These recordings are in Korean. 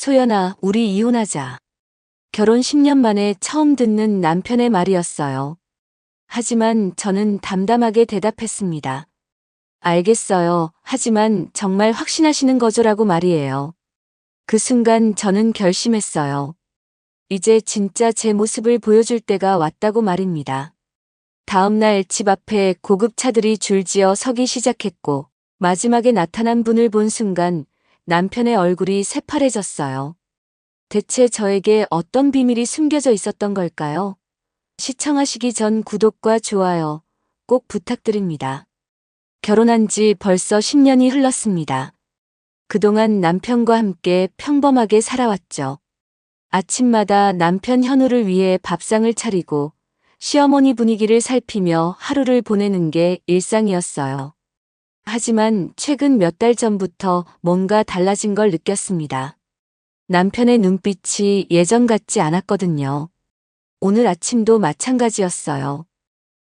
소연아, 우리 이혼하자. 결혼 10년 만에 처음 듣는 남편의 말이었어요. 하지만 저는 담담하게 대답했습니다. 알겠어요. 하지만 정말 확신하시는 거죠라고 말이에요. 그 순간 저는 결심했어요. 이제 진짜 제 모습을 보여줄 때가 왔다고 말입니다. 다음날 집 앞에 고급 차들이 줄지어 서기 시작했고, 마지막에 나타난 분을 본 순간 남편의 얼굴이 새파래졌어요. 대체 저에게 어떤 비밀이 숨겨져 있었던 걸까요? 시청하시기 전 구독과 좋아요 꼭 부탁드립니다. 결혼한 지 벌써 10년이 흘렀습니다. 그동안 남편과 함께 평범하게 살아왔죠. 아침마다 남편 현우를 위해 밥상을 차리고 시어머니 분위기를 살피며 하루를 보내는 게 일상이었어요. 하지만 최근 몇 달 전부터 뭔가 달라진 걸 느꼈습니다. 남편의 눈빛이 예전 같지 않았거든요. 오늘 아침도 마찬가지였어요.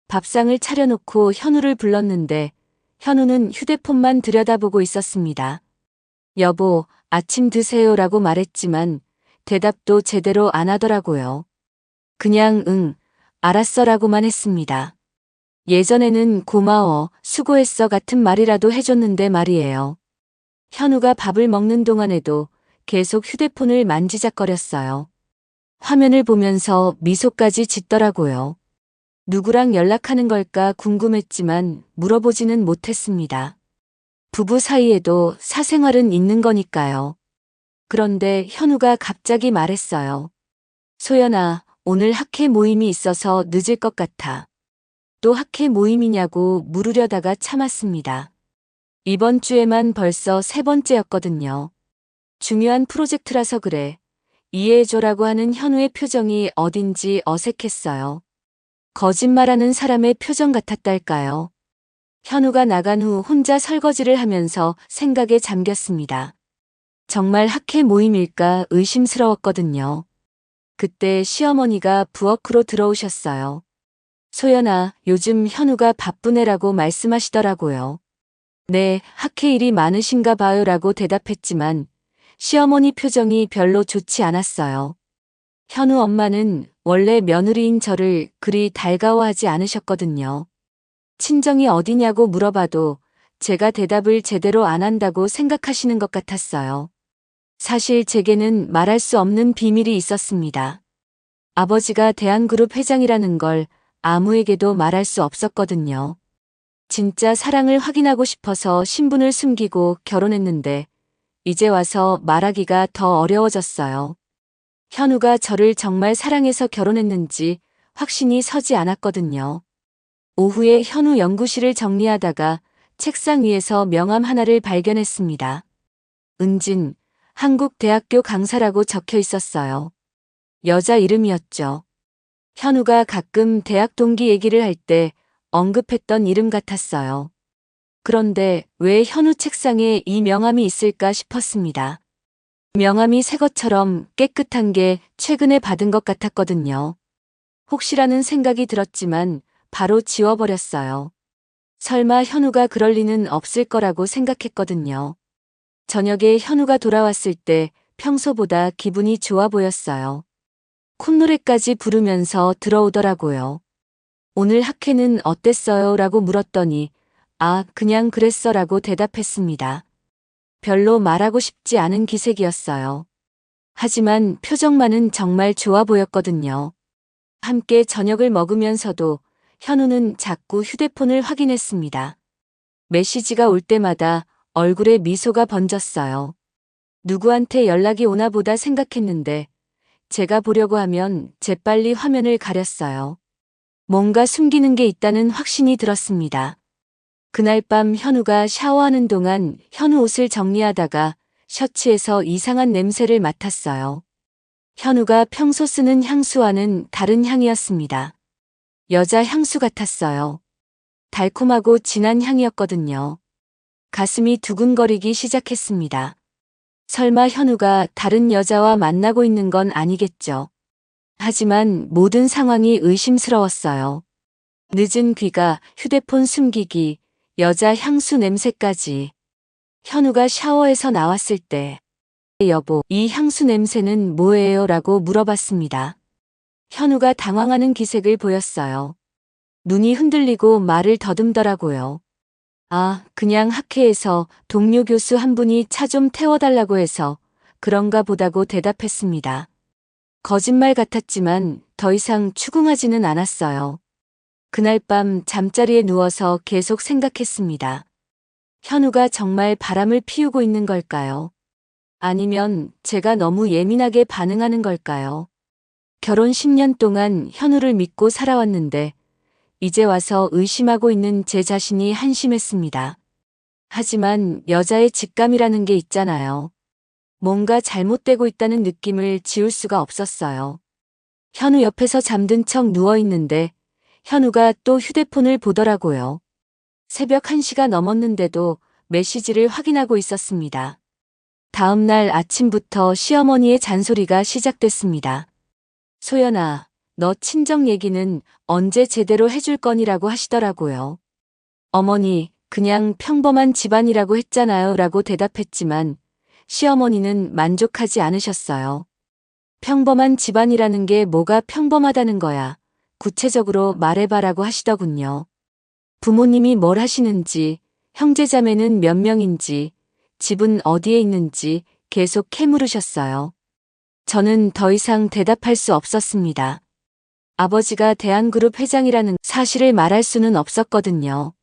밥상을 차려놓고 현우를 불렀는데 현우는 휴대폰만 들여다보고 있었습니다. 여보, 아침 드세요라고 말했지만 대답도 제대로 안 하더라고요. 그냥 응, 알았어라고만 했습니다. 예전에는 고마워, 수고했어 같은 말이라도 해줬는데 말이에요. 현우가 밥을 먹는 동안에도 계속 휴대폰을 만지작거렸어요. 화면을 보면서 미소까지 짓더라고요. 누구랑 연락하는 걸까 궁금했지만 물어보지는 못했습니다. 부부 사이에도 사생활은 있는 거니까요. 그런데 현우가 갑자기 말했어요. 소연아, 오늘 학회 모임이 있어서 늦을 것 같아. 또 학회 모임이냐고 물으려다가 참았습니다. 이번 주에만 벌써 3번째였거든요. 중요한 프로젝트라서 그래. 이해해줘라고 하는 현우의 표정이 어딘지 어색했어요. 거짓말하는 사람의 표정 같았달까요? 현우가 나간 후 혼자 설거지를 하면서 생각에 잠겼습니다. 정말 학회 모임일까 의심스러웠거든요. 그때 시어머니가 부엌으로 들어오셨어요. 소연아, 요즘 현우가 바쁜 애라고 말씀하시더라고요. 네, 학회 일이 많으신가 봐요라고 대답했지만 시어머니 표정이 별로 좋지 않았어요. 현우 엄마는 원래 며느리인 저를 그리 달가워하지 않으셨거든요. 친정이 어디냐고 물어봐도 제가 대답을 제대로 안 한다고 생각하시는 것 같았어요. 사실 제게는 말할 수 없는 비밀이 있었습니다. 아버지가 대한그룹 회장이라는 걸 아무에게도 말할 수 없었거든요. 진짜 사랑을 확인하고 싶어서 신분을 숨기고 결혼했는데 이제 와서 말하기가 더 어려워졌어요. 현우가 저를 정말 사랑해서 결혼했는지 확신이 서지 않았거든요. 오후에 현우 연구실을 정리하다가 책상 위에서 명함 하나를 발견했습니다. 은진, 한국대학교 강사라고 적혀 있었어요. 여자 이름이었죠. 현우가 가끔 대학 동기 얘기를 할 때 언급했던 이름 같았어요. 그런데 왜 현우 책상에 이 명함이 있을까 싶었습니다. 명함이 새 것처럼 깨끗한 게 최근에 받은 것 같았거든요. 혹시라는 생각이 들었지만 바로 지워버렸어요. 설마 현우가 그럴 리는 없을 거라고 생각했거든요. 저녁에 현우가 돌아왔을 때 평소보다 기분이 좋아 보였어요. 콧노래까지 부르면서 들어오더라고요. 오늘 학회는 어땠어요? 라고 물었더니 그냥 그랬어 라고 대답했습니다. 별로 말하고 싶지 않은 기색이었어요. 하지만 표정만은 정말 좋아 보였거든요. 함께 저녁을 먹으면서도 현우는 자꾸 휴대폰을 확인했습니다. 메시지가 올 때마다 얼굴에 미소가 번졌어요. 누구한테 연락이 오나 보다 생각했는데 제가 보려고 하면 재빨리 화면을 가렸어요. 뭔가 숨기는 게 있다는 확신이 들었습니다. 그날 밤 현우가 샤워하는 동안 현우 옷을 정리하다가 셔츠에서 이상한 냄새를 맡았어요. 현우가 평소 쓰는 향수와는 다른 향이었습니다. 여자 향수 같았어요. 달콤하고 진한 향이었거든요. 가슴이 두근거리기 시작했습니다. 설마 현우가 다른 여자와 만나고 있는 건 아니겠죠. 하지만 모든 상황이 의심스러웠어요. 늦은 귀가, 휴대폰 숨기기, 여자 향수 냄새까지. 현우가 샤워에서 나왔을 때 여보, 이 향수 냄새는 뭐예요? 라고 물어봤습니다. 현우가 당황하는 기색을 보였어요. 눈이 흔들리고 말을 더듬더라고요. 아, 그냥 학회에서 동료 교수 한 분이 차 좀 태워달라고 해서 그런가 보다고 대답했습니다. 거짓말 같았지만 더 이상 추궁하지는 않았어요. 그날 밤 잠자리에 누워서 계속 생각했습니다. 현우가 정말 바람을 피우고 있는 걸까요? 아니면 제가 너무 예민하게 반응하는 걸까요? 결혼 10년 동안 현우를 믿고 살아왔는데 이제 와서 의심하고 있는 제 자신이 한심했습니다. 하지만 여자의 직감이라는 게 있잖아요. 뭔가 잘못되고 있다는 느낌을 지울 수가 없었어요. 현우 옆에서 잠든 척 누워있는데 현우가 또 휴대폰을 보더라고요. 새벽 1시가 넘었는데도 메시지를 확인하고 있었습니다. 다음 날 아침부터 시어머니의 잔소리가 시작됐습니다. 소연아, 너 친정 얘기는 언제 제대로 해줄 거니라고 하시더라고요. 어머니, 그냥 평범한 집안이라고 했잖아요 라고 대답했지만 시어머니는 만족하지 않으셨어요. 평범한 집안이라는 게 뭐가 평범하다는 거야. 구체적으로 말해봐라고 하시더군요. 부모님이 뭘 하시는지, 형제자매는 몇 명인지, 집은 어디에 있는지 계속 캐물으셨어요. 저는 더 이상 대답할 수 없었습니다. 아버지가 대한그룹 회장이라는 사실을 말할 수는 없었거든요.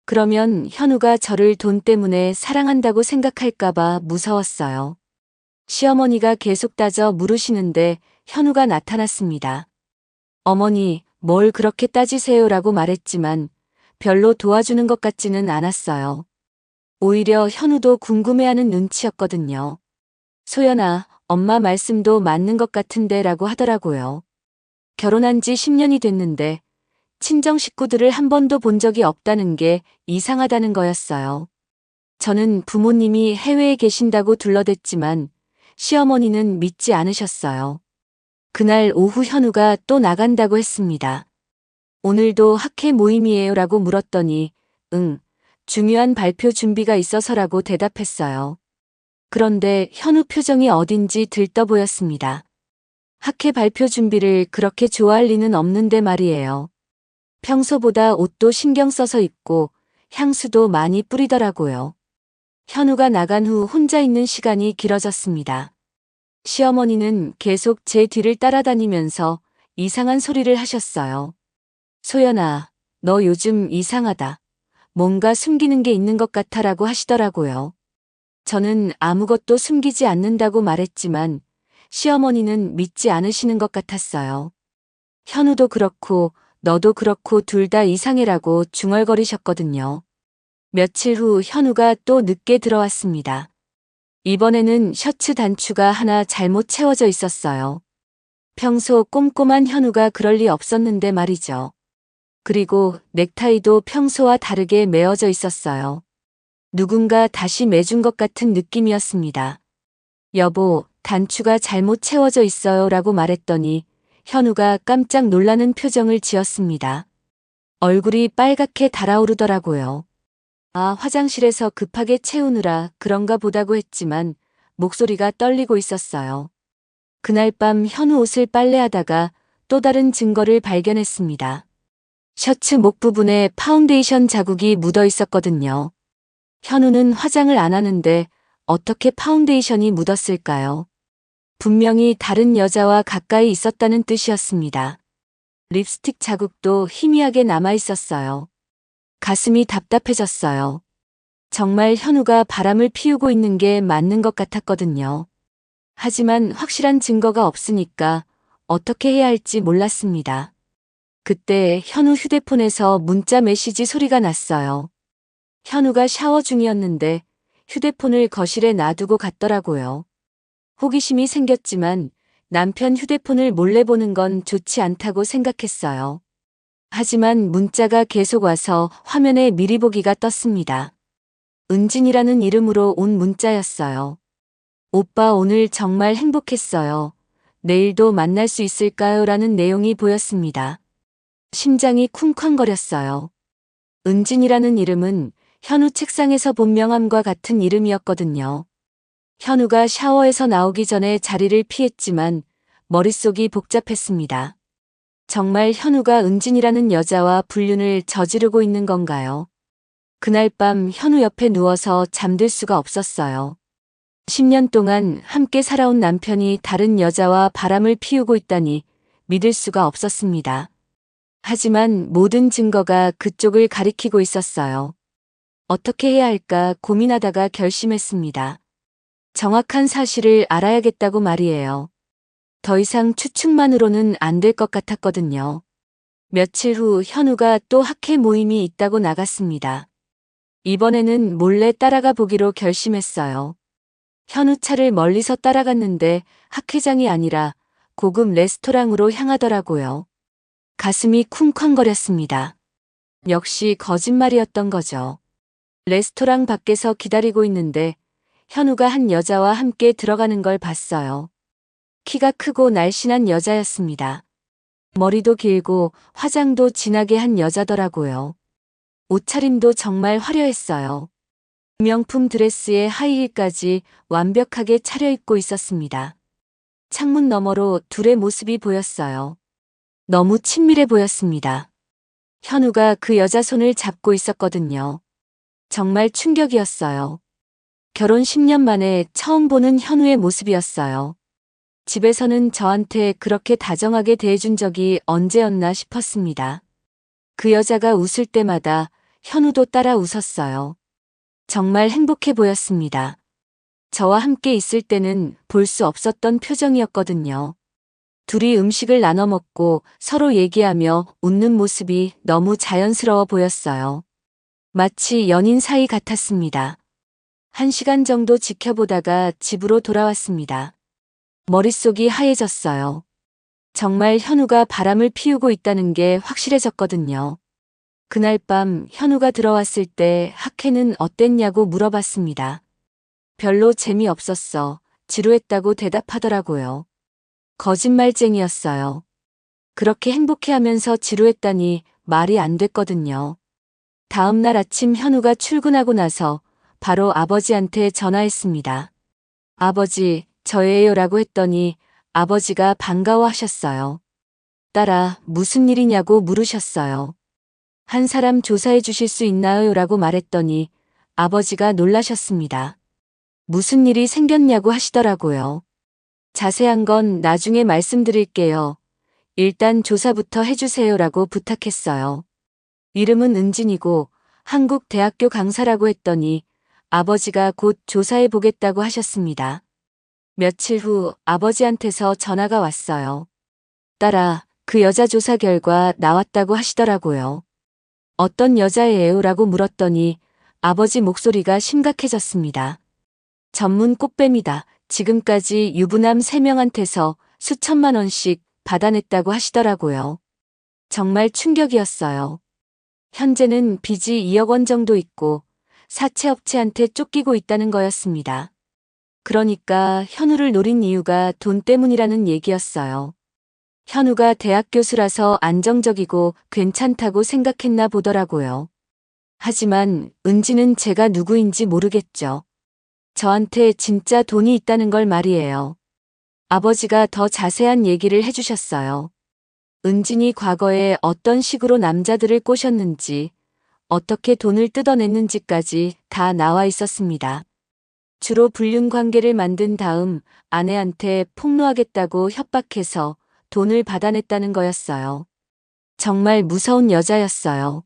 그러면 현우가 저를 돈 때문에 사랑한다고 생각할까봐 무서웠어요. 시어머니가 계속 따져 물으시는데 현우가 나타났습니다. 어머니, 뭘 그렇게 따지세요라고 말했지만 별로 도와주는 것 같지는 않았어요. 오히려 현우도 궁금해하는 눈치였거든요. 소연아, 엄마 말씀도 맞는 것 같은데 라고 하더라고요. 결혼한 지 10년이 됐는데 친정 식구들을 한 번도 본 적이 없다는 게 이상하다는 거였어요. 저는 부모님이 해외에 계신다고 둘러댔지만 시어머니는 믿지 않으셨어요. 그날 오후 현우가 또 나간다고 했습니다. 오늘도 학회 모임이에요 라고 물었더니 응, 중요한 발표 준비가 있어서라고 대답했어요. 그런데 현우 표정이 어딘지 들떠 보였습니다. 학회 발표 준비를 그렇게 좋아할 리는 없는데 말이에요. 평소보다 옷도 신경 써서 입고 향수도 많이 뿌리더라고요. 현우가 나간 후 혼자 있는 시간이 길어졌습니다. 시어머니는 계속 제 뒤를 따라다니면서 이상한 소리를 하셨어요. 소연아, 너 요즘 이상하다. 뭔가 숨기는 게 있는 것 같아라고 하시더라고요. 저는 아무것도 숨기지 않는다고 말했지만 시어머니는 믿지 않으시는 것 같았어요. 현우도 그렇고 너도 그렇고 둘 다 이상해라고 중얼거리셨거든요. 며칠 후 현우가 또 늦게 들어왔습니다. 이번에는 셔츠 단추가 하나 잘못 채워져 있었어요. 평소 꼼꼼한 현우가 그럴 리 없었는데 말이죠. 그리고 넥타이도 평소와 다르게 메어져 있었어요. 누군가 다시 매준 것 같은 느낌이었습니다. 여보, 단추가 잘못 채워져 있어요 라고 말했더니 현우가 깜짝 놀라는 표정을 지었습니다. 얼굴이 빨갛게 달아오르더라고요. 아, 화장실에서 급하게 채우느라 그런가 보다고 했지만 목소리가 떨리고 있었어요. 그날 밤 현우 옷을 빨래하다가 또 다른 증거를 발견했습니다. 셔츠 목 부분에 파운데이션 자국이 묻어 있었거든요. 현우는 화장을 안 하는데 어떻게 파운데이션이 묻었을까요? 분명히 다른 여자와 가까이 있었다는 뜻이었습니다. 립스틱 자국도 희미하게 남아 있었어요. 가슴이 답답해졌어요. 정말 현우가 바람을 피우고 있는 게 맞는 것 같았거든요. 하지만 확실한 증거가 없으니까 어떻게 해야 할지 몰랐습니다. 그때 현우 휴대폰에서 문자 메시지 소리가 났어요. 현우가 샤워 중이었는데 휴대폰을 거실에 놔두고 갔더라고요. 호기심이 생겼지만 남편 휴대폰을 몰래 보는 건 좋지 않다고 생각했어요. 하지만 문자가 계속 와서 화면에 미리 보기가 떴습니다. 은진이라는 이름으로 온 문자였어요. 오빠 오늘 정말 행복했어요. 내일도 만날 수 있을까요? 라는 내용이 보였습니다. 심장이 쿵쾅거렸어요. 은진이라는 이름은 현우 책상에서 본 명함과 같은 이름이었거든요. 현우가 샤워에서 나오기 전에 자리를 피했지만 머릿속이 복잡했습니다. 정말 현우가 은진이라는 여자와 불륜을 저지르고 있는 건가요? 그날 밤 현우 옆에 누워서 잠들 수가 없었어요. 10년 동안 함께 살아온 남편이 다른 여자와 바람을 피우고 있다니 믿을 수가 없었습니다. 하지만 모든 증거가 그쪽을 가리키고 있었어요. 어떻게 해야 할까 고민하다가 결심했습니다. 정확한 사실을 알아야겠다고 말이에요. 더 이상 추측만으로는 안 될 것 같았거든요. 며칠 후 현우가 또 학회 모임이 있다고 나갔습니다. 이번에는 몰래 따라가 보기로 결심했어요. 현우 차를 멀리서 따라갔는데 학회장이 아니라 고급 레스토랑으로 향하더라고요. 가슴이 쿵쾅거렸습니다. 역시 거짓말이었던 거죠. 레스토랑 밖에서 기다리고 있는데 현우가 한 여자와 함께 들어가는 걸 봤어요. 키가 크고 날씬한 여자였습니다. 머리도 길고 화장도 진하게 한 여자더라고요. 옷차림도 정말 화려했어요. 명품 드레스에 하이힐까지 완벽하게 차려입고 있었습니다. 창문 너머로 둘의 모습이 보였어요. 너무 친밀해 보였습니다. 현우가 그 여자 손을 잡고 있었거든요. 정말 충격이었어요. 결혼 10년 만에 처음 보는 현우의 모습이었어요. 집에서는 저한테 그렇게 다정하게 대해준 적이 언제였나 싶었습니다. 그 여자가 웃을 때마다 현우도 따라 웃었어요. 정말 행복해 보였습니다. 저와 함께 있을 때는 볼 수 없었던 표정이었거든요. 둘이 음식을 나눠 먹고 서로 얘기하며 웃는 모습이 너무 자연스러워 보였어요. 마치 연인 사이 같았습니다. 1시간 정도 지켜보다가 집으로 돌아왔습니다. 머릿속이 하얘졌어요. 정말 현우가 바람을 피우고 있다는 게 확실해졌거든요. 그날 밤 현우가 들어왔을 때 학회는 어땠냐고 물어봤습니다. 별로 재미없었어. 지루했다고 대답하더라고요. 거짓말쟁이였어요. 그렇게 행복해하면서 지루했다니 말이 안 됐거든요. 다음 날 아침 현우가 출근하고 나서 바로 아버지한테 전화했습니다. 아버지, 저예요라고 했더니 아버지가 반가워하셨어요. 딸아, 무슨 일이냐고 물으셨어요. 한 사람 조사해 주실 수 있나요? 라고 말했더니 아버지가 놀라셨습니다. 무슨 일이 생겼냐고 하시더라고요. 자세한 건 나중에 말씀드릴게요. 일단 조사부터 해주세요 라고 부탁했어요. 이름은 은진이고 한국 대학교 강사라고 했더니 아버지가 곧 조사해 보겠다고 하셨습니다. 며칠 후 아버지한테서 전화가 왔어요. 딸아, 그 여자 조사 결과 나왔다고 하시더라고요. 어떤 여자예요? 라고 물었더니 아버지 목소리가 심각해졌습니다. 전문 꽃뱀이다. 지금까지 유부남 3명한테서 수천만 원씩 받아냈다고 하시더라고요. 정말 충격이었어요. 현재는 빚이 2억 원 정도 있고 사채업체한테 쫓기고 있다는 거였습니다. 그러니까 현우를 노린 이유가 돈 때문이라는 얘기였어요. 현우가 대학 교수라서 안정적이고 괜찮다고 생각했나 보더라고요. 하지만 은지는 제가 누구인지 모르겠죠. 저한테 진짜 돈이 있다는 걸 말이에요. 아버지가 더 자세한 얘기를 해주셨어요. 은진이 과거에 어떤 식으로 남자들을 꼬셨는지, 어떻게 돈을 뜯어냈는지까지 다 나와 있었습니다. 주로 불륜 관계를 만든 다음 아내한테 폭로하겠다고 협박해서 돈을 받아냈다는 거였어요. 정말 무서운 여자였어요.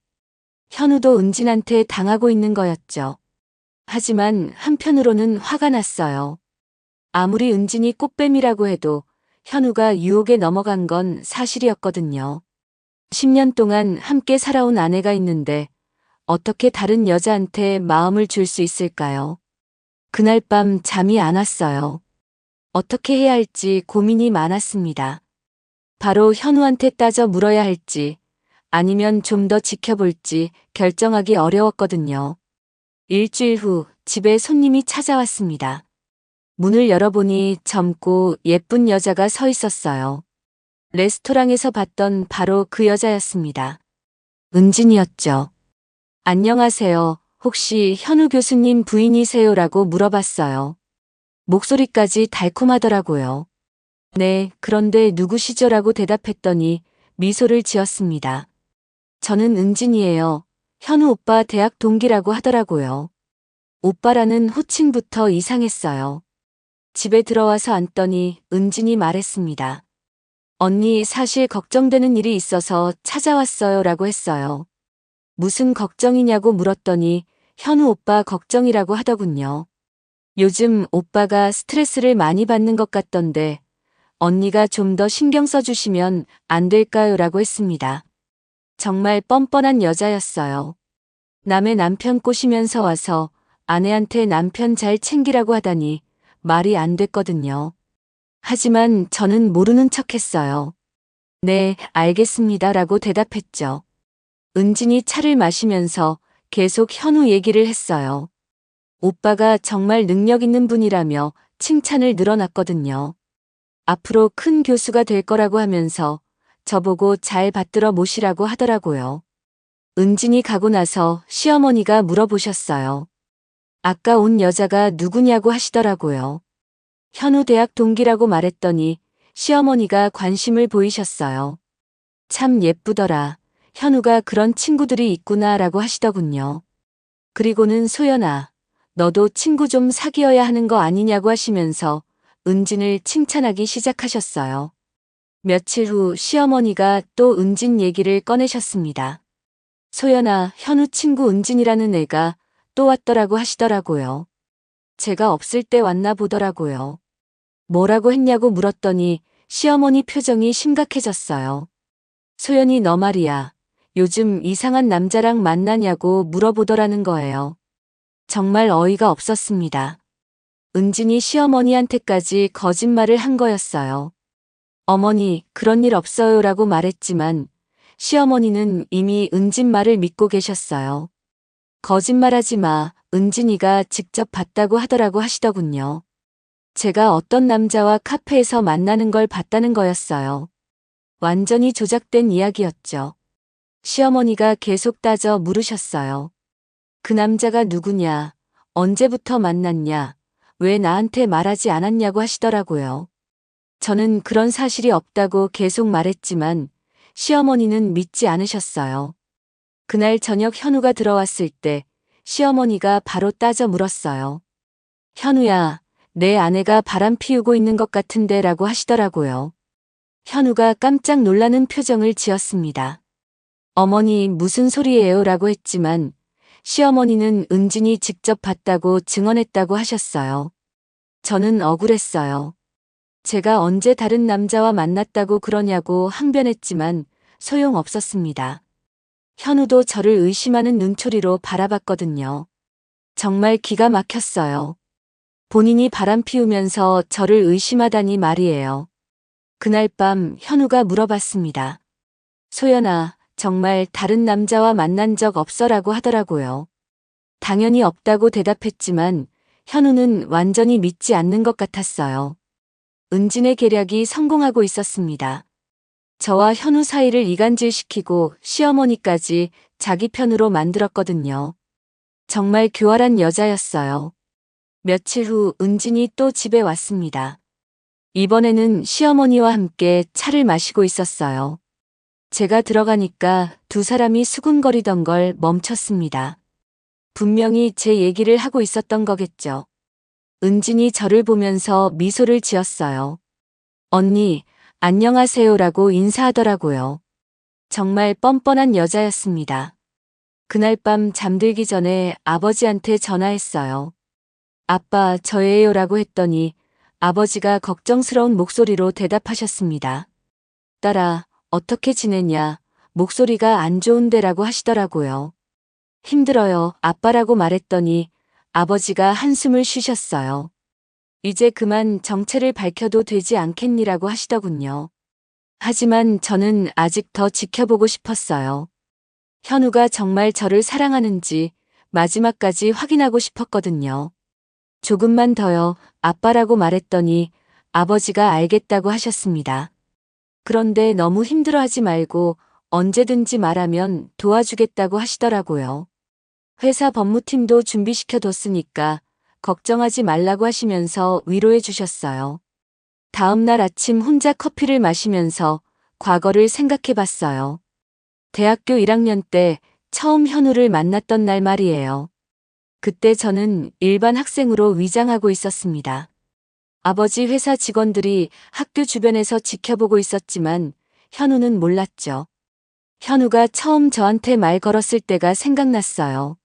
현우도 은진한테 당하고 있는 거였죠. 하지만 한편으로는 화가 났어요. 아무리 은진이 꽃뱀이라고 해도 현우가 유혹에 넘어간 건 사실이었거든요. 10년 동안 함께 살아온 아내가 있는데 어떻게 다른 여자한테 마음을 줄 수 있을까요? 그날 밤 잠이 안 왔어요. 어떻게 해야 할지 고민이 많았습니다. 바로 현우한테 따져 물어야 할지 아니면 좀 더 지켜볼지 결정하기 어려웠거든요. 일주일 후 집에 손님이 찾아왔습니다. 문을 열어보니 젊고 예쁜 여자가 서 있었어요. 레스토랑에서 봤던 바로 그 여자였습니다. 은진이었죠. 안녕하세요. 혹시 현우 교수님 부인이세요? 라고 물어봤어요. 목소리까지 달콤하더라고요. 네, 그런데 누구시죠라고 대답했더니 미소를 지었습니다. 저는 은진이에요. 현우 오빠 대학 동기라고 하더라고요. 오빠라는 호칭부터 이상했어요. 집에 들어와서 앉더니 은진이 말했습니다. 언니, 사실 걱정되는 일이 있어서 찾아왔어요 라고 했어요. 무슨 걱정이냐고 물었더니 현우 오빠 걱정이라고 하더군요. 요즘 오빠가 스트레스를 많이 받는 것 같던데 언니가 좀 더 신경 써주시면 안 될까요? 라고 했습니다. 정말 뻔뻔한 여자였어요. 남의 남편 꼬시면서 와서 아내한테 남편 잘 챙기라고 하다니 말이 안 됐거든요. 하지만 저는 모르는 척 했어요. 네, 알겠습니다 라고 대답했죠. 은진이 차를 마시면서 계속 현우 얘기를 했어요. 오빠가 정말 능력 있는 분이라며 칭찬을 늘어놨거든요. 앞으로 큰 교수가 될 거라고 하면서 저보고 잘 받들어 모시라고 하더라고요. 은진이 가고 나서 시어머니가 물어보셨어요. 아까 온 여자가 누구냐고 하시더라고요. 현우 대학 동기라고 말했더니 시어머니가 관심을 보이셨어요. 참 예쁘더라. 현우가 그런 친구들이 있구나 라고 하시더군요. 그리고는 소연아, 너도 친구 좀 사귀어야 하는 거 아니냐고 하시면서 은진을 칭찬하기 시작하셨어요. 며칠 후 시어머니가 또 은진 얘기를 꺼내셨습니다. 소연아, 현우 친구 은진이라는 애가 또 왔더라고 하시더라고요. 제가 없을 때 왔나 보더라고요. 뭐라고 했냐고 물었더니 시어머니 표정이 심각해졌어요. 소연이 너 말이야. 요즘 이상한 남자랑 만나냐고 물어보더라는 거예요. 정말 어이가 없었습니다. 은진이 시어머니한테까지 거짓말을 한 거였어요. 어머니, 그런 일 없어요 라고 말했지만 시어머니는 이미 은진 말을 믿고 계셨어요. 거짓말하지 마, 은진이가 직접 봤다고 하더라고 하시더군요. 제가 어떤 남자와 카페에서 만나는 걸 봤다는 거였어요. 완전히 조작된 이야기였죠. 시어머니가 계속 따져 물으셨어요. 그 남자가 누구냐, 언제부터 만났냐, 왜 나한테 말하지 않았냐고 하시더라고요. 저는 그런 사실이 없다고 계속 말했지만 시어머니는 믿지 않으셨어요. 그날 저녁 현우가 들어왔을 때 시어머니가 바로 따져 물었어요. 현우야, 내 아내가 바람 피우고 있는 것 같은데 라고 하시더라고요. 현우가 깜짝 놀라는 표정을 지었습니다. 어머니, 무슨 소리예요? 라고 했지만 시어머니는 은진이 직접 봤다고 증언했다고 하셨어요. 저는 억울했어요. 제가 언제 다른 남자와 만났다고 그러냐고 항변했지만 소용없었습니다. 현우도 저를 의심하는 눈초리로 바라봤거든요. 정말 기가 막혔어요. 본인이 바람 피우면서 저를 의심하다니 말이에요. 그날 밤 현우가 물어봤습니다. 소연아, 정말 다른 남자와 만난 적 없어라고 하더라고요. 당연히 없다고 대답했지만 현우는 완전히 믿지 않는 것 같았어요. 은진의 계략이 성공하고 있었습니다. 저와 현우 사이를 이간질시키고 시어머니까지 자기 편으로 만들었거든요. 정말 교활한 여자였어요. 며칠 후 은진이 또 집에 왔습니다. 이번에는 시어머니와 함께 차를 마시고 있었어요. 제가 들어가니까 두 사람이 수군거리던 걸 멈췄습니다. 분명히 제 얘기를 하고 있었던 거겠죠. 은진이 저를 보면서 미소를 지었어요. 언니, 안녕하세요라고 인사하더라고요. 정말 뻔뻔한 여자였습니다. 그날 밤 잠들기 전에 아버지한테 전화했어요. 아빠, 저예요라고 했더니 아버지가 걱정스러운 목소리로 대답하셨습니다. 딸아, 어떻게 지내냐, 목소리가 안 좋은데라고 하시더라고요. 힘들어요, 아빠라고 말했더니 아버지가 한숨을 쉬셨어요. 이제 그만 정체를 밝혀도 되지 않겠니라고 하시더군요. 하지만 저는 아직 더 지켜보고 싶었어요. 현우가 정말 저를 사랑하는지 마지막까지 확인하고 싶었거든요. 조금만 더요, 아빠라고 말했더니 아버지가 알겠다고 하셨습니다. 그런데 너무 힘들어하지 말고 언제든지 말하면 도와주겠다고 하시더라고요. 회사 법무팀도 준비시켜뒀으니까 걱정하지 말라고 하시면서 위로해 주셨어요. 다음 날 아침 혼자 커피를 마시면서 과거를 생각해 봤어요. 대학교 1학년 때 처음 현우를 만났던 날 말이에요. 그때 저는 일반 학생으로 위장하고 있었습니다. 아버지 회사 직원들이 학교 주변에서 지켜보고 있었지만 현우는 몰랐죠. 현우가 처음 저한테 말 걸었을 때가 생각났어요.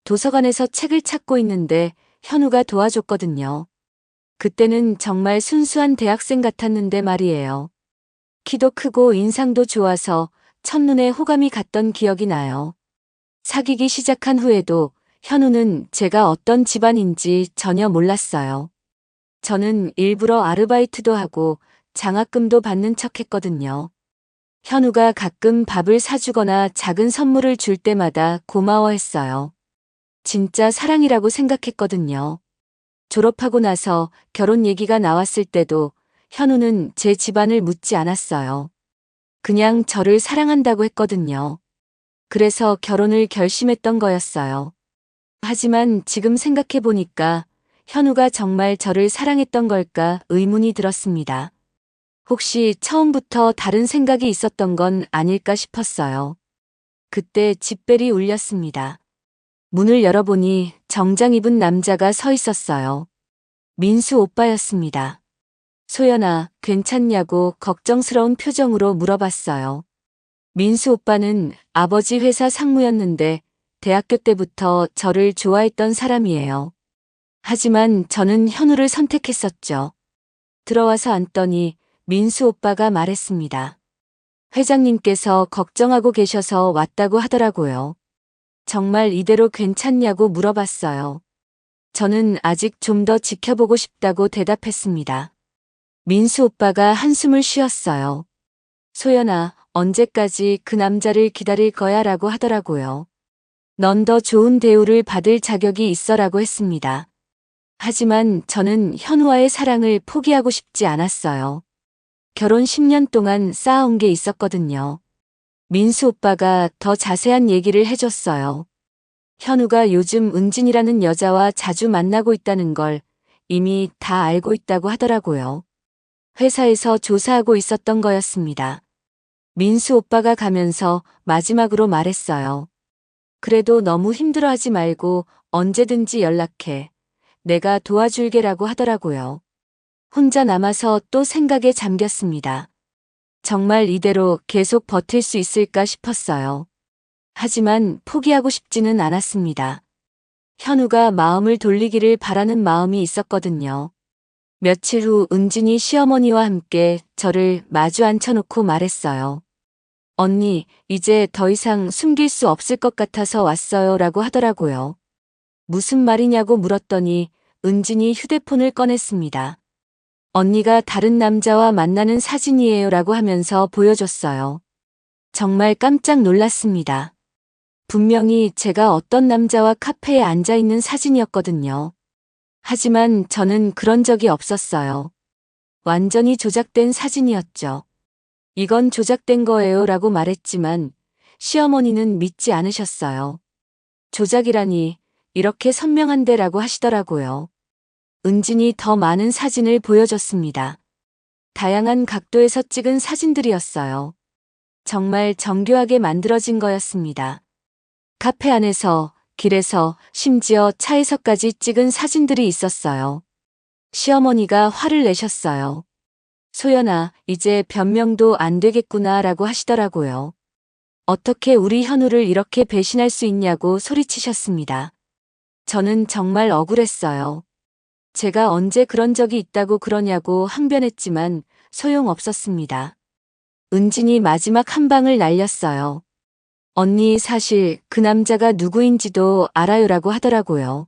도서관에서 책을 찾고 있는데 현우가 도와줬거든요. 그때는 정말 순수한 대학생 같았는데 말이에요. 키도 크고 인상도 좋아서 첫눈에 호감이 갔던 기억이 나요. 사귀기 시작한 후에도 현우는 제가 어떤 집안인지 전혀 몰랐어요. 저는 일부러 아르바이트도 하고 장학금도 받는 척 했거든요. 현우가 가끔 밥을 사주거나 작은 선물을 줄 때마다 고마워했어요. 진짜 사랑이라고 생각했거든요. 졸업하고 나서 결혼 얘기가 나왔을 때도 현우는 제 집안을 묻지 않았어요. 그냥 저를 사랑한다고 했거든요. 그래서 결혼을 결심했던 거였어요. 하지만 지금 생각해보니까 현우가 정말 저를 사랑했던 걸까 의문이 들었습니다. 혹시 처음부터 다른 생각이 있었던 건 아닐까 싶었어요. 그때 집벨이 울렸습니다. 문을 열어보니 정장 입은 남자가 서 있었어요. 민수 오빠였습니다. 소연아, 괜찮냐고 걱정스러운 표정으로 물어봤어요. 민수 오빠는 아버지 회사 상무였는데 대학교 때부터 저를 좋아했던 사람이에요. 하지만 저는 현우를 선택했었죠. 들어와서 앉더니 민수 오빠가 말했습니다. 회장님께서 걱정하고 계셔서 왔다고 하더라고요. 정말 이대로 괜찮냐고 물어봤어요. 저는 아직 좀 더 지켜보고 싶다고 대답했습니다. 민수 오빠가 한숨을 쉬었어요. 소연아, 언제까지 그 남자를 기다릴 거야 라고 하더라고요. 넌 더 좋은 대우를 받을 자격이 있어라고 했습니다. 하지만 저는 현우와의 사랑을 포기하고 싶지 않았어요. 결혼 10년 동안 쌓아온 게 있었거든요. 민수 오빠가 더 자세한 얘기를 해줬어요. 현우가 요즘 은진이라는 여자와 자주 만나고 있다는 걸 이미 다 알고 있다고 하더라고요. 회사에서 조사하고 있었던 거였습니다. 민수 오빠가 가면서 마지막으로 말했어요. 그래도 너무 힘들어하지 말고 언제든지 연락해. 내가 도와줄게라고 하더라고요. 혼자 남아서 또 생각에 잠겼습니다. 정말 이대로 계속 버틸 수 있을까 싶었어요. 하지만 포기하고 싶지는 않았습니다. 현우가 마음을 돌리기를 바라는 마음이 있었거든요. 며칠 후 은진이 시어머니와 함께 저를 마주 앉혀놓고 말했어요. 언니, 이제 더 이상 숨길 수 없을 것 같아서 왔어요 라고 하더라고요. 무슨 말이냐고 물었더니 은진이 휴대폰을 꺼냈습니다. 언니가 다른 남자와 만나는 사진이에요 라고 하면서 보여줬어요. 정말 깜짝 놀랐습니다. 분명히 제가 어떤 남자와 카페에 앉아 있는 사진이었거든요. 하지만 저는 그런 적이 없었어요. 완전히 조작된 사진이었죠. 이건 조작된 거예요 라고 말했지만 시어머니는 믿지 않으셨어요. 조작이라니 이렇게 선명한데 라고 하시더라고요. 은진이 더 많은 사진을 보여줬습니다. 다양한 각도에서 찍은 사진들이었어요. 정말 정교하게 만들어진 거였습니다. 카페 안에서, 길에서, 심지어 차에서까지 찍은 사진들이 있었어요. 시어머니가 화를 내셨어요. 소연아, 이제 변명도 안 되겠구나 라고 하시더라고요. 어떻게 우리 현우를 이렇게 배신할 수 있냐고 소리치셨습니다. 저는 정말 억울했어요. 제가 언제 그런 적이 있다고 그러냐고 항변했지만 소용없었습니다. 은진이 마지막 한 방을 날렸어요. 언니 사실 그 남자가 누구인지도 알아요라고 하더라고요.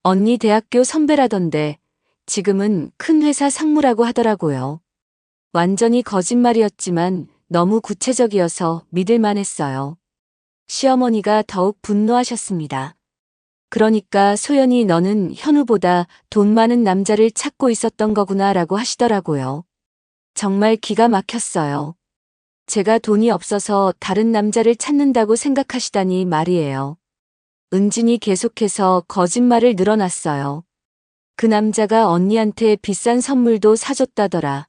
언니 대학교 선배라던데 지금은 큰 회사 상무라고 하더라고요. 완전히 거짓말이었지만 너무 구체적이어서 믿을만 했어요. 시어머니가 더욱 분노하셨습니다. 그러니까 소연이 너는 현우보다 돈 많은 남자를 찾고 있었던 거구나 라고 하시더라고요. 정말 기가 막혔어요. 제가 돈이 없어서 다른 남자를 찾는다고 생각하시다니 말이에요. 은진이 계속해서 거짓말을 늘어놨어요. 그 남자가 언니한테 비싼 선물도 사줬다더라.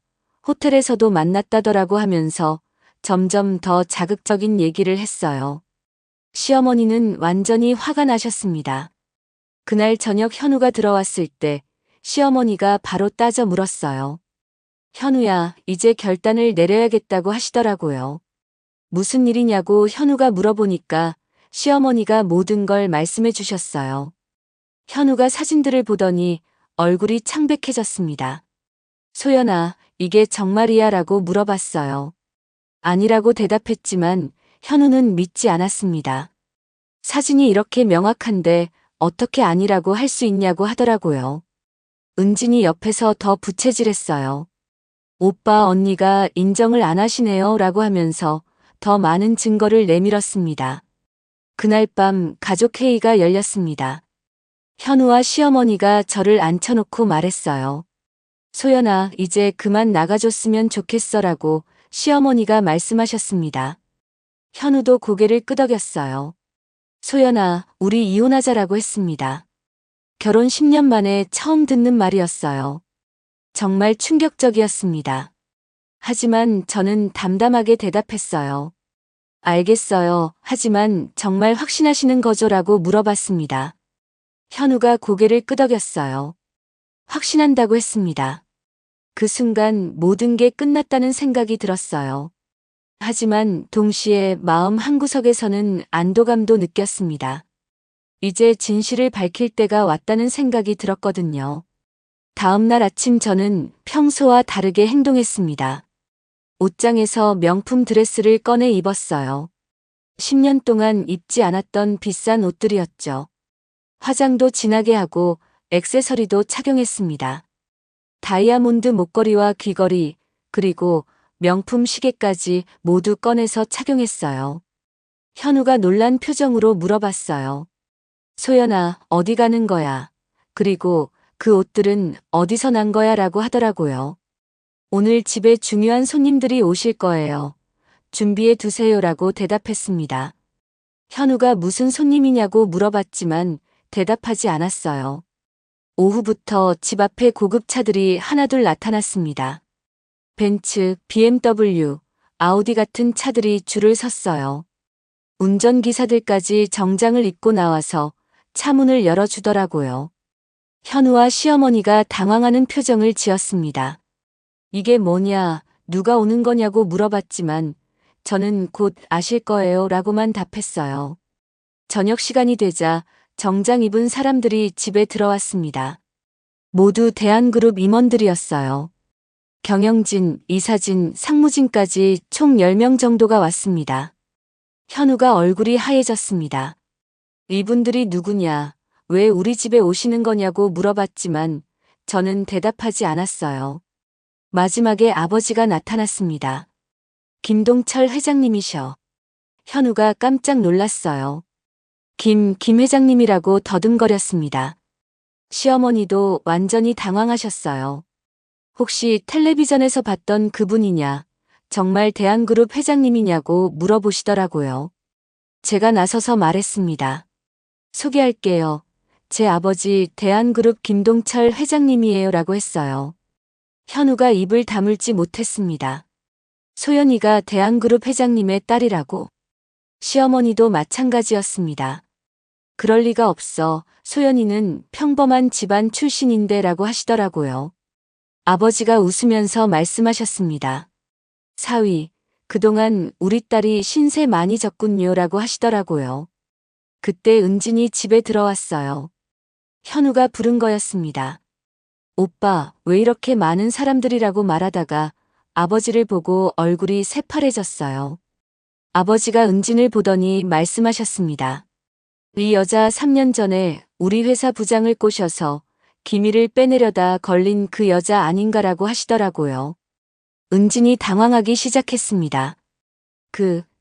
호텔에서도 만났다더라고 하면서 점점 더 자극적인 얘기를 했어요. 시어머니는 완전히 화가 나셨습니다. 그날 저녁 현우가 들어왔을 때 시어머니가 바로 따져 물었어요. 현우야, 이제 결단을 내려야겠다고 하시더라고요. 무슨 일이냐고 현우가 물어보니까 시어머니가 모든 걸 말씀해 주셨어요. 현우가 사진들을 보더니 얼굴이 창백해졌습니다. 소연아, 이게 정말이야? 라고 물어봤어요. 아니라고 대답했지만 현우는 믿지 않았습니다. 사진이 이렇게 명확한데 어떻게 아니라고 할 수 있냐고 하더라고요. 은진이 옆에서 더 부채질했어요. 오빠 언니가 인정을 안 하시네요 라고 하면서 더 많은 증거를 내밀었습니다. 그날 밤 가족회의가 열렸습니다. 현우와 시어머니가 저를 앉혀놓고 말했어요. 소연아, 이제 그만 나가줬으면 좋겠어라고 시어머니가 말씀하셨습니다. 현우도 고개를 끄덕였어요. 소연아, 우리 이혼하자라고 했습니다. 결혼 10년 만에 처음 듣는 말이었어요. 정말 충격적이었습니다. 하지만 저는 담담하게 대답했어요. 알겠어요. 하지만 정말 확신하시는 거죠라고 물어봤습니다. 현우가 고개를 끄덕였어요. 확신한다고 했습니다. 그 순간 모든 게 끝났다는 생각이 들었어요. 하지만 동시에 마음 한구석에서는 안도감도 느꼈습니다. 이제 진실을 밝힐 때가 왔다는 생각이 들었거든요. 다음 날 아침 저는 평소와 다르게 행동했습니다. 옷장에서 명품 드레스를 꺼내 입었어요. 10년 동안 입지 않았던 비싼 옷들이었죠. 화장도 진하게 하고 액세서리도 착용했습니다. 다이아몬드 목걸이와 귀걸이, 그리고 명품 시계까지 모두 꺼내서 착용했어요. 현우가 놀란 표정으로 물어봤어요. 소연아, 어디 가는 거야? 그리고 그 옷들은 어디서 난 거야? 라고 하더라고요. 오늘 집에 중요한 손님들이 오실 거예요. 준비해 두세요라고 대답했습니다. 현우가 무슨 손님이냐고 물어봤지만 대답하지 않았어요. 오후부터 집 앞에 고급차들이 하나둘 나타났습니다. 벤츠, BMW, 아우디 같은 차들이 줄을 섰어요. 운전기사들까지 정장을 입고 나와서 차 문을 열어주더라고요. 현우와 시어머니가 당황하는 표정을 지었습니다. 이게 뭐냐, 누가 오는 거냐고 물어봤지만 저는 곧 아실 거예요 라고만 답했어요. 저녁 시간이 되자 정장 입은 사람들이 집에 들어왔습니다. 모두 대한그룹 임원들이었어요. 경영진, 이사진, 상무진까지 총 10명 정도가 왔습니다. 현우가 얼굴이 하얘졌습니다. 이분들이 누구냐, 왜 우리 집에 오시는 거냐고 물어봤지만 저는 대답하지 않았어요. 마지막에 아버지가 나타났습니다. 김동철 회장님이셔. 현우가 깜짝 놀랐어요. 김 회장님이라고 더듬거렸습니다. 시어머니도 완전히 당황하셨어요. 혹시 텔레비전에서 봤던 그분이냐, 정말 대한그룹 회장님이냐고 물어보시더라고요. 제가 나서서 말했습니다. 소개할게요. 제 아버지 대한그룹 김동철 회장님이에요 라고 했어요. 현우가 입을 다물지 못했습니다. 소연이가 대한그룹 회장님의 딸이라고. 시어머니도 마찬가지였습니다. 그럴 리가 없어. 소연이는 평범한 집안 출신인데 라고 하시더라고요. 아버지가 웃으면서 말씀하셨습니다. 사위, 그동안 우리 딸이 신세 많이 졌군요 라고 하시더라고요. 그때 은진이 집에 들어왔어요. 현우가 부른 거였습니다. 오빠, 왜 이렇게 많은 사람들이라고 말하다가 아버지를 보고 얼굴이 새파래졌어요. 아버지가 은진을 보더니 말씀하셨습니다. 이 여자 3년 전에 우리 회사 부장을 꼬셔서 기밀을 빼내려다 걸린 그 여자 아닌가라고 하시더라고요. 은진이 당황하기 시작했습니다.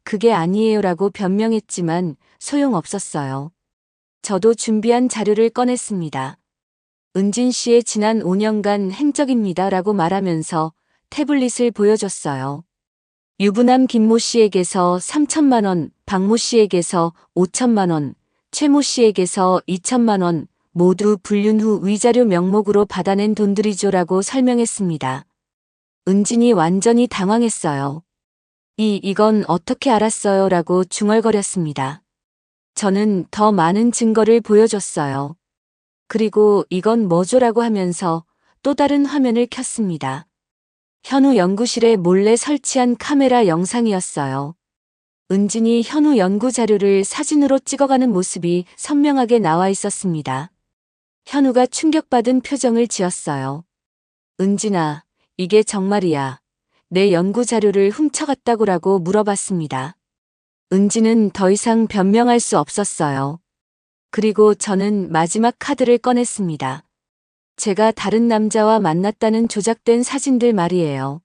그게 아니에요라고 변명했지만 소용없었어요. 저도 준비한 자료를 꺼냈습니다. 은진 씨의 지난 5년간 행적입니다 라고 말하면서 태블릿을 보여줬어요. 유부남 김모 씨에게서 3천만 원, 박모 씨에게서 5천만 원, 최모 씨에게서 2천만 원, 모두 불륜 후 위자료 명목으로 받아낸 돈들이죠라고 설명했습니다. 은진이 완전히 당황했어요. 이건 어떻게 알았어요? 라고 중얼거렸습니다. 저는 더 많은 증거를 보여줬어요. 그리고 이건 뭐죠라고 하면서 또 다른 화면을 켰습니다. 현우 연구실에 몰래 설치한 카메라 영상이었어요. 은진이 현우 연구 자료를 사진으로 찍어가는 모습이 선명하게 나와 있었습니다. 현우가 충격받은 표정을 지었어요. 은진아, 이게 정말이야. 내 연구 자료를 훔쳐갔다고라고 물어봤습니다. 은진은 더 이상 변명할 수 없었어요. 그리고 저는 마지막 카드를 꺼냈습니다. 제가 다른 남자와 만났다는 조작된 사진들 말이에요.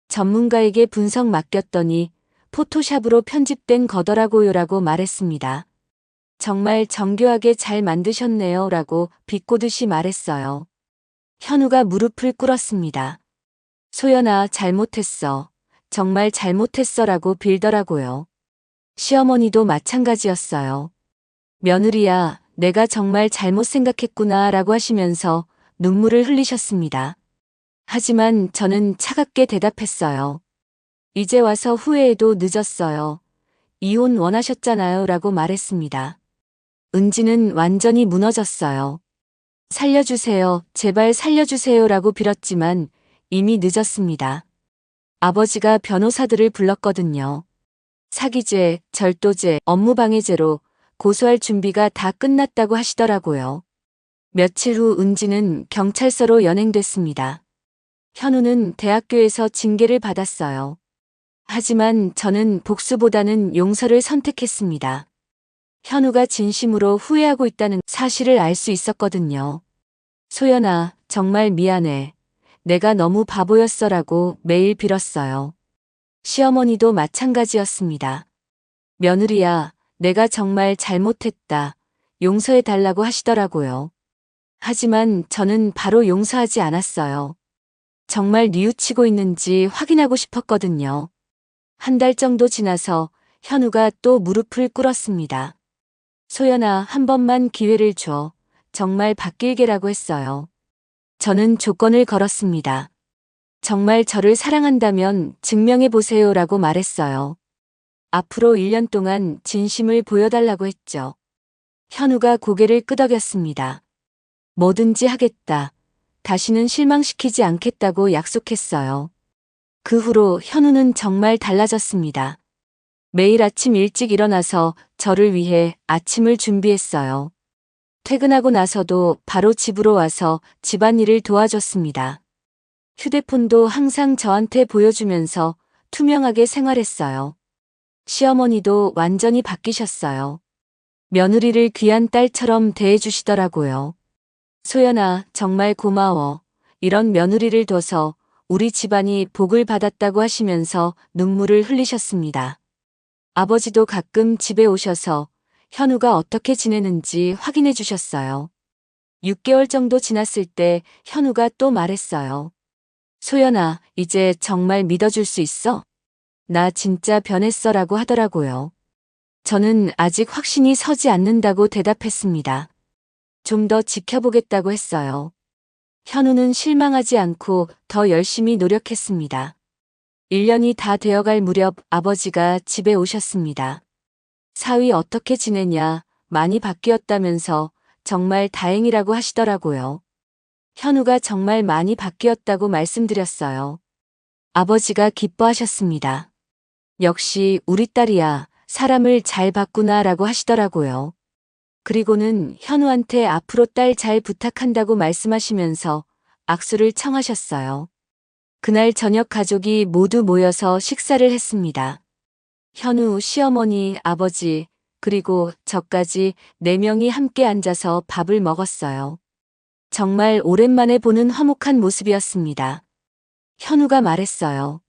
전문가에게 분석 맡겼더니 포토샵으로 편집된 거더라고요라고 말했습니다. 정말 정교하게 잘 만드셨네요 라고 비꼬듯이 말했어요. 현우가 무릎을 꿇었습니다. 소연아, 잘못했어. 정말 잘못했어 라고 빌더라고요. 시어머니도 마찬가지였어요. 며느리야, 내가 정말 잘못 생각했구나 라고 하시면서 눈물을 흘리셨습니다. 하지만 저는 차갑게 대답했어요. 이제 와서 후회해도 늦었어요. 이혼 원하셨잖아요 라고 말했습니다. 은지는 완전히 무너졌어요. 살려주세요, 제발 살려주세요 라고 빌었지만 이미 늦었습니다. 아버지가 변호사들을 불렀거든요. 사기죄, 절도죄, 업무방해죄로 고소할 준비가 다 끝났다고 하시더라고요. 며칠 후 은지는 경찰서로 연행됐습니다. 현우는 대학교에서 징계를 받았어요. 하지만 저는 복수보다는 용서를 선택했습니다. 현우가 진심으로 후회하고 있다는 사실을 알 수 있었거든요. 소연아, 정말 미안해. 내가 너무 바보였어라고 매일 빌었어요. 시어머니도 마찬가지였습니다. 며느리야, 내가 정말 잘못했다. 용서해달라고 하시더라고요. 하지만 저는 바로 용서하지 않았어요. 정말 뉘우치고 있는지 확인하고 싶었거든요. 한 달 정도 지나서 현우가 또 무릎을 꿇었습니다. 소연아, 한 번만 기회를 줘. 정말 바뀔게라고 했어요. 저는 조건을 걸었습니다. 정말 저를 사랑한다면 증명해보세요 라고 말했어요. 앞으로 1년 동안 진심을 보여달라고 했죠. 현우가 고개를 끄덕였습니다. 뭐든지 하겠다. 다시는 실망시키지 않겠다고 약속했어요. 그 후로 현우는 정말 달라졌습니다. 매일 아침 일찍 일어나서 저를 위해 아침을 준비했어요. 퇴근하고 나서도 바로 집으로 와서 집안일을 도와줬습니다. 휴대폰도 항상 저한테 보여주면서 투명하게 생활했어요. 시어머니도 완전히 바뀌셨어요. 며느리를 귀한 딸처럼 대해주시더라고요. 소연아, 정말 고마워. 이런 며느리를 둬서 우리 집안이 복을 받았다고 하시면서 눈물을 흘리셨습니다. 아버지도 가끔 집에 오셔서 현우가 어떻게 지내는지 확인해 주셨어요. 6개월 정도 지났을 때 현우가 또 말했어요. 소연아, 이제 정말 믿어줄 수 있어? 나 진짜 변했어라고 하더라고요. 저는 아직 확신이 서지 않는다고 대답했습니다. 좀 더 지켜보겠다고 했어요. 현우는 실망하지 않고 더 열심히 노력했습니다. 1년이 다 되어갈 무렵 아버지가 집에 오셨습니다. 사위 어떻게 지내냐, 많이 바뀌었다면서 정말 다행이라고 하시더라고요. 현우가 정말 많이 바뀌었다고 말씀드렸어요. 아버지가 기뻐하셨습니다. 역시 우리 딸이야, 사람을 잘 봤구나 라고 하시더라고요. 그리고는 현우한테 앞으로 딸 잘 부탁한다고 말씀하시면서 악수를 청하셨어요. 그날 저녁 가족이 모두 모여서 식사를 했습니다. 현우, 시어머니, 아버지, 그리고 저까지 4명이 함께 앉아서 밥을 먹었어요. 정말 오랜만에 보는 화목한 모습이었습니다. 현우가 말했어요.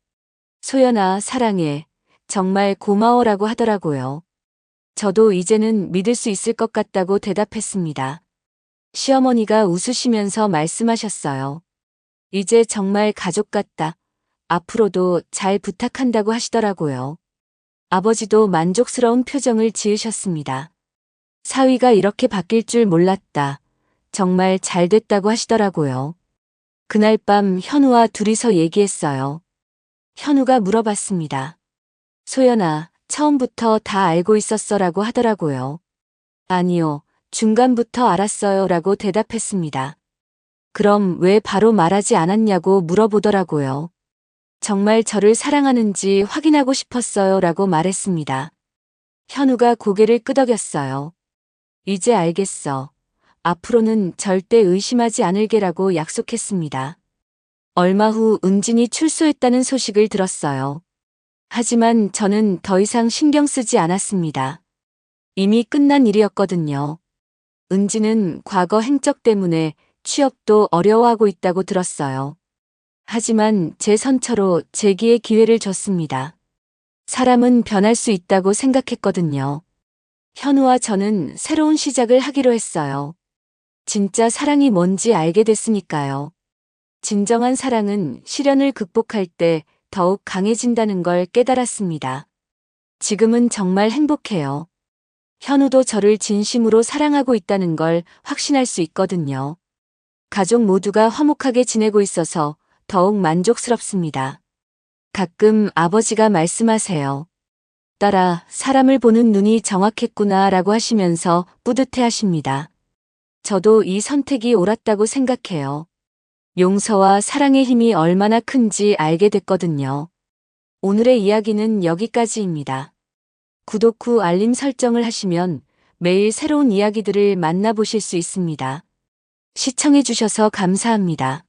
소연아, 사랑해. 정말 고마워라고 하더라고요. 저도 이제는 믿을 수 있을 것 같다고 대답했습니다. 시어머니가 웃으시면서 말씀하셨어요. 이제 정말 가족 같다. 앞으로도 잘 부탁한다고 하시더라고요. 아버지도 만족스러운 표정을 지으셨습니다. 사위가 이렇게 바뀔 줄 몰랐다. 정말 잘 됐다고 하시더라고요. 그날 밤 현우와 둘이서 얘기했어요. 현우가 물어봤습니다. 소연아, 처음부터 다 알고 있었어라고 하더라고요. 아니요, 중간부터 알았어요 라고 대답했습니다. 그럼 왜 바로 말하지 않았냐고 물어보더라고요. 정말 저를 사랑하는지 확인하고 싶었어요 라고 말했습니다. 현우가 고개를 끄덕였어요. 이제 알겠어. 앞으로는 절대 의심하지 않을게라고 약속했습니다. 얼마 후 은진이 출소했다는 소식을 들었어요. 하지만 저는 더 이상 신경 쓰지 않았습니다. 이미 끝난 일이었거든요. 은진은 과거 행적 때문에 취업도 어려워하고 있다고 들었어요. 하지만 제 선처로 재기의 기회를 줬습니다. 사람은 변할 수 있다고 생각했거든요. 현우와 저는 새로운 시작을 하기로 했어요. 진짜 사랑이 뭔지 알게 됐으니까요. 진정한 사랑은 시련을 극복할 때 더욱 강해진다는 걸 깨달았습니다. 지금은 정말 행복해요. 현우도 저를 진심으로 사랑하고 있다는 걸 확신할 수 있거든요. 가족 모두가 화목하게 지내고 있어서 더욱 만족스럽습니다. 가끔 아버지가 말씀하세요. 딸아, 사람을 보는 눈이 정확했구나 라고 하시면서 뿌듯해 하십니다. 저도 이 선택이 옳았다고 생각해요. 용서와 사랑의 힘이 얼마나 큰지 알게 됐거든요. 오늘의 이야기는 여기까지입니다. 구독 후 알림 설정을 하시면 매일 새로운 이야기들을 만나보실 수 있습니다. 시청해주셔서 감사합니다.